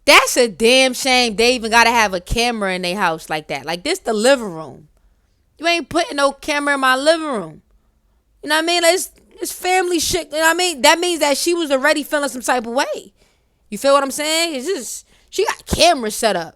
That's a damn shame they even gotta have a camera in their house like that. Like, this the living room. You ain't putting no camera in my living room. You know what I mean? Like, it's family shit. You know what I mean? That means that she was already feeling some type of way. You feel what I'm saying? It's just, she got cameras set up.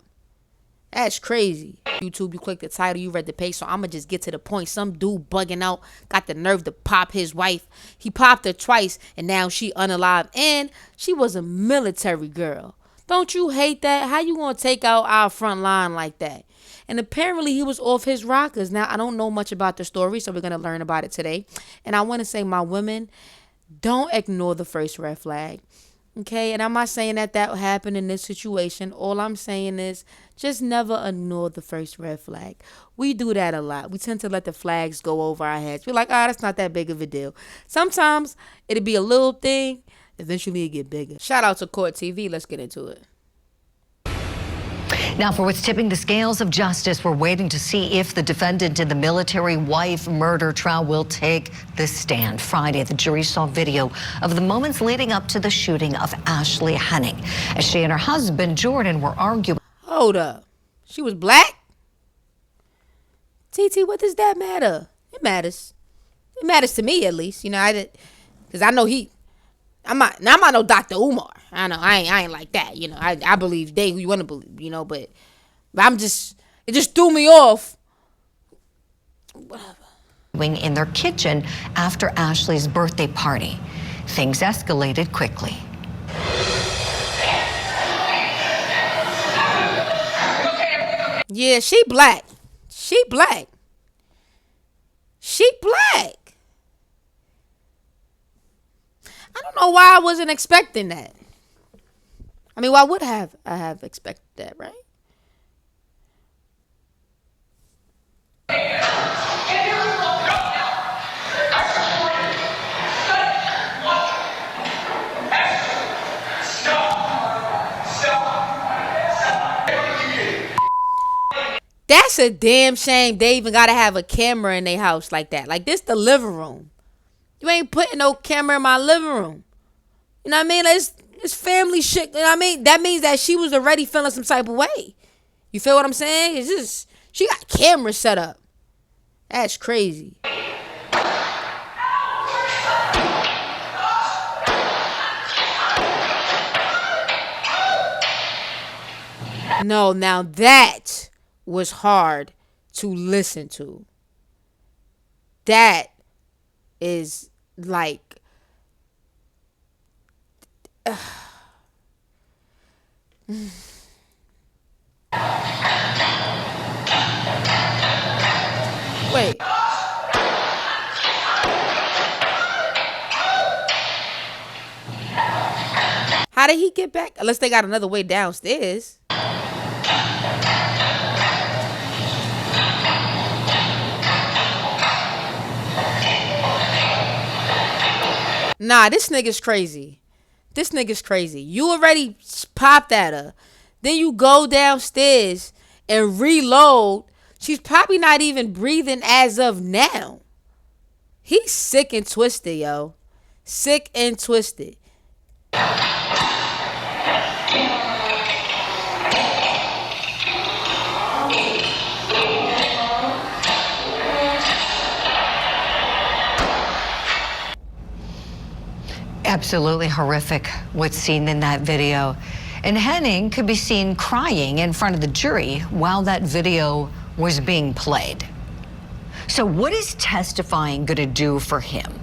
That's crazy. YouTube, you click the title, you read the page, so I'ma just get to the point. Some dude bugging out, got the nerve to pop his wife. He popped her twice, and now she unalive. And she was a military girl. Don't you hate that? How you gonna take out our front line like that? And apparently he was off his rockers. Now, I don't know much about the story, so we're gonna learn about it today. And I wanna say, my women, don't ignore the first red flag. Okay, and I'm not saying that that happened in this situation. All I'm saying is just never ignore the first red flag. We do that a lot. We tend to let the flags go over our heads. We're like, oh, that's not that big of a deal. Sometimes it'll be a little thing. Eventually it get bigger. Shout out to Court TV. Let's get into it. Now, for what's tipping the scales of justice, we're waiting to see if the defendant in the military wife murder trial will take the stand. Friday, the jury saw video of the moments leading up to the shooting of Ashley Henning, as she and her husband, Jordan, were arguing. Hold up. She was black? TT, what does that matter? It matters. It matters to me, at least. You know, because I know I'm not no Dr. Umar. I know I ain't like that. You know, I believe who you want to believe. You know, but it just threw me off. Whatever. In their kitchen after Ashley's birthday party, things escalated quickly. Yeah, she black. She black. She black. I don't know why I wasn't expecting that. I mean, why would I have expected that, right? That's a damn shame they even gotta have a camera in their house like that. Like, this the living room. You ain't putting no camera in my living room. You know what I mean? Like, it's family shit. You know what I mean? That means that she was already feeling some type of way. You feel what I'm saying? It's just, she got cameras set up. That's crazy. No, now that was hard to listen to. That is like, wait. How did he get back? Unless they got another way downstairs. Nah, this nigga's crazy. This nigga's crazy. You already popped at her. Then you go downstairs and reload. She's probably not even breathing as of now. He's sick and twisted, yo. Sick and twisted. Absolutely horrific what's seen in that video. And Henning could be seen crying in front of the jury while that video was being played. So what is testifying going to do for him?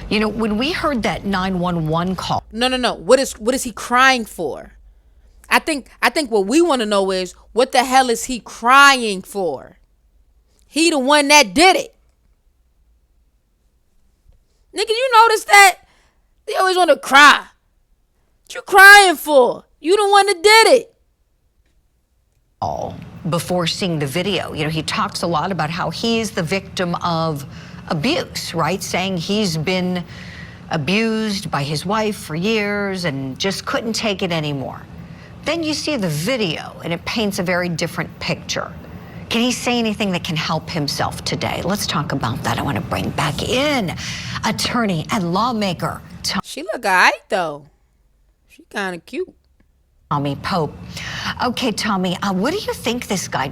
You know, when we heard that 911 call. No. What is he crying for? I think what we want to know is, what the hell is he crying for? He the one that did it. Nigga, you notice that? They always want to cry. What you crying for? You the one that did it. Oh, before seeing the video, you know, he talks a lot about how he's the victim of abuse, right? Saying he's been abused by his wife for years and just couldn't take it anymore. Then you see the video and it paints a very different picture. Can he say anything that can help himself today? Let's talk about that. I want to bring back in attorney and lawmaker. She look alright though. She kind of cute. Tommy Pope. Okay, Tommy, what do you think this guy?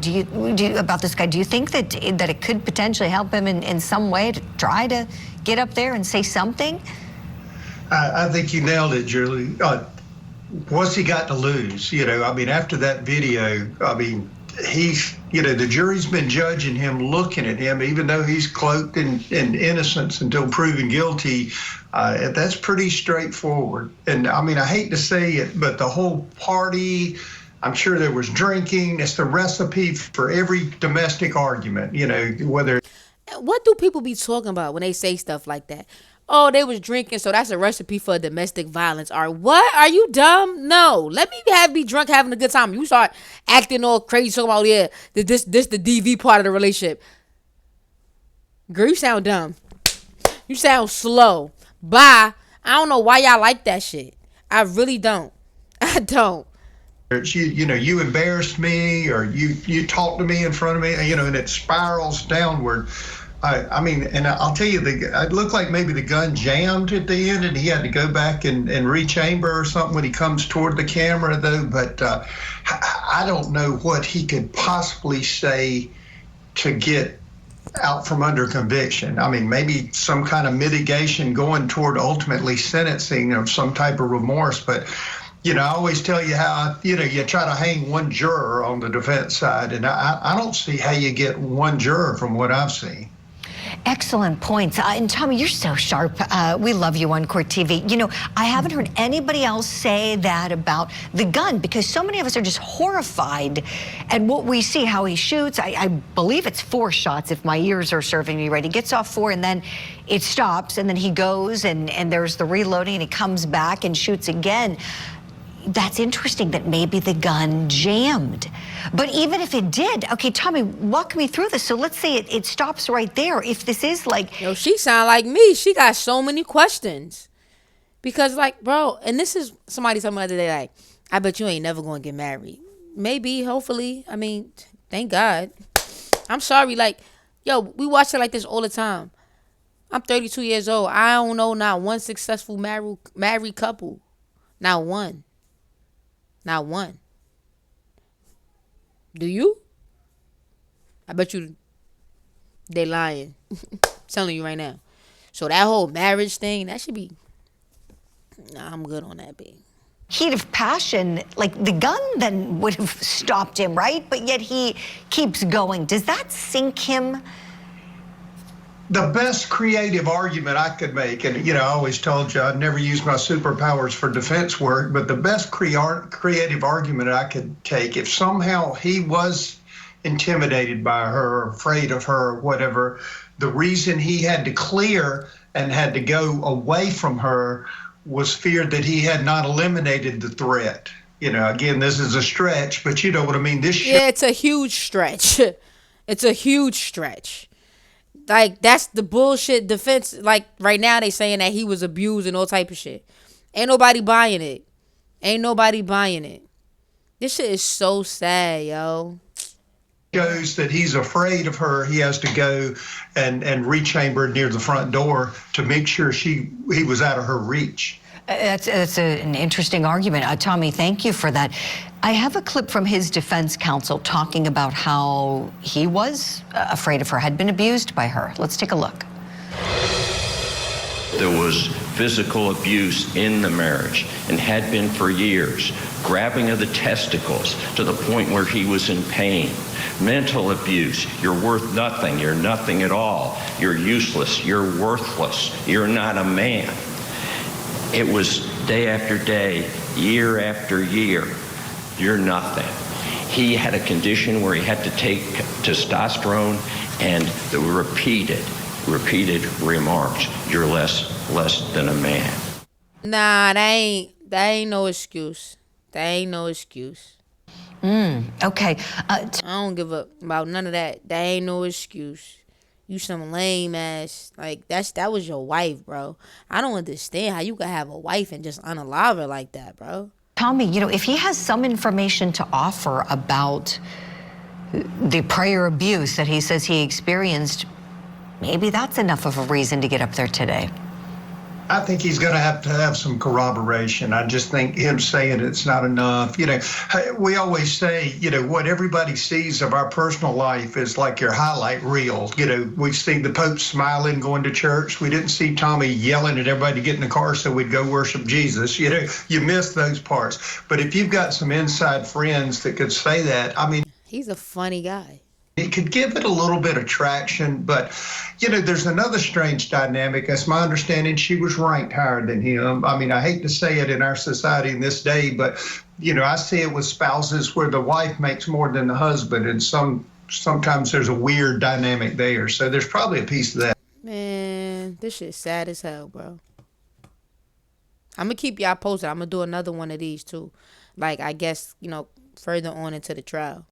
About this guy? Do you think that it could potentially help him in some way to try to get up there and say something? I think you nailed it, Julie. What's he got to lose? I mean, after that video, I mean, the jury's been judging him, looking at him, even though he's cloaked in innocence until proven guilty. That's pretty straightforward. And I mean, I hate to say it, but the whole party, I'm sure there was drinking. It's the recipe for every domestic argument, whether. What do people be talking about when they say stuff like that? Oh, they was drinking, so that's a recipe for domestic violence. Or what? Are you dumb? No. Let me be drunk, having a good time. You start acting all crazy, talking about, yeah, this the DV part of the relationship. Girl, you sound dumb. You sound slow. Bye. I don't know why y'all like that shit. I really don't. I don't. You embarrassed me, or you talked to me in front of me, and it spirals downward. I mean, and I'll tell you, it looked like maybe the gun jammed at the end and he had to go back and rechamber or something when he comes toward the camera, though. But I don't know what he could possibly say to get out from under conviction. I mean, maybe some kind of mitigation going toward ultimately sentencing of some type of remorse. But, I always tell you how, you try to hang one juror on the defense side. And I don't see how you get one juror from what I've seen. Excellent points. And Tommy, you're so sharp. We love you on Court TV. I haven't heard anybody else say that about the gun, because so many of us are just horrified at what we see, how he shoots. I believe it's 4 shots, if my ears are serving me right. He gets off 4 and then it stops, and then he goes and there's the reloading and he comes back and shoots again. That's interesting that maybe the gun jammed. But even if it did, okay, Tommy, walk me through this. So let's say it stops right there. If this is like... Yo, she sound like me. She got so many questions. Because, bro, and this is somebody told me the other day, I bet you ain't never going to get married. Maybe, hopefully. I mean, thank God. I'm sorry. Yo, we watch it like this all the time. I'm 32 years old. I don't know not one successful married couple. Not one. Not one. Do you? I bet you they lying. Telling you right now. So that whole marriage thing, that should be... Nah, I'm good on that, babe. Heat of passion, the gun then would have stopped him, right? But yet he keeps going. Does that sink him? The best creative argument I could make, and I always told you I'd never use my superpowers for defense work, but the best creative argument I could take, if somehow he was intimidated by her, afraid of her, whatever, the reason he had to clear and had to go away from her was feared that he had not eliminated the threat. Again, this is a stretch, but you know what I mean. Yeah, it's a huge stretch. It's a huge stretch. That's the bullshit defense. Right now they saying that he was abused and all type of shit. Ain't nobody buying it. Ain't nobody buying it. This shit is so sad, yo. Shows that he's afraid of her. He has to go and rechamber near the front door to make sure he was out of her reach. That's an interesting argument. Tommy, thank you for that. I have a clip from his defense counsel talking about how he was afraid of her, had been abused by her. Let's take a look. There was physical abuse in the marriage and had been for years. Grabbing of the testicles to the point where he was in pain. Mental abuse. You're worth nothing. You're nothing at all. You're useless. You're worthless. You're not a man. It was day after day, year after year. You're nothing. He had a condition where he had to take testosterone, and the repeated remarks. You're less than a man. Nah, that ain't no excuse. That ain't no excuse. Okay. I don't give up about none of that. That ain't no excuse. You some lame ass. That was your wife, bro. I don't understand how you could have a wife and just unalive her like that, bro. Tommy, if he has some information to offer about the prior abuse that he says he experienced, maybe that's enough of a reason to get up there today. I think he's going to have some corroboration. I just think him saying it's not enough. We always say, what everybody sees of our personal life is like your highlight reel. We see the Pope smiling going to church. We didn't see Tommy yelling at everybody to get in the car so we'd go worship Jesus. You miss those parts. But if you've got some inside friends that could say that, I mean, He's a funny guy. it could give it a little bit of traction, but there's another strange dynamic. As my understanding, she was ranked higher than him. I mean, I hate to say it in our society in this day, but I see it with spouses where the wife makes more than the husband, and sometimes there's a weird dynamic there. So there's probably a piece of that. Man, this shit's sad as hell, bro. I'm gonna keep y'all posted. I'm gonna do another one of these too. Like, I guess, further on into the trial.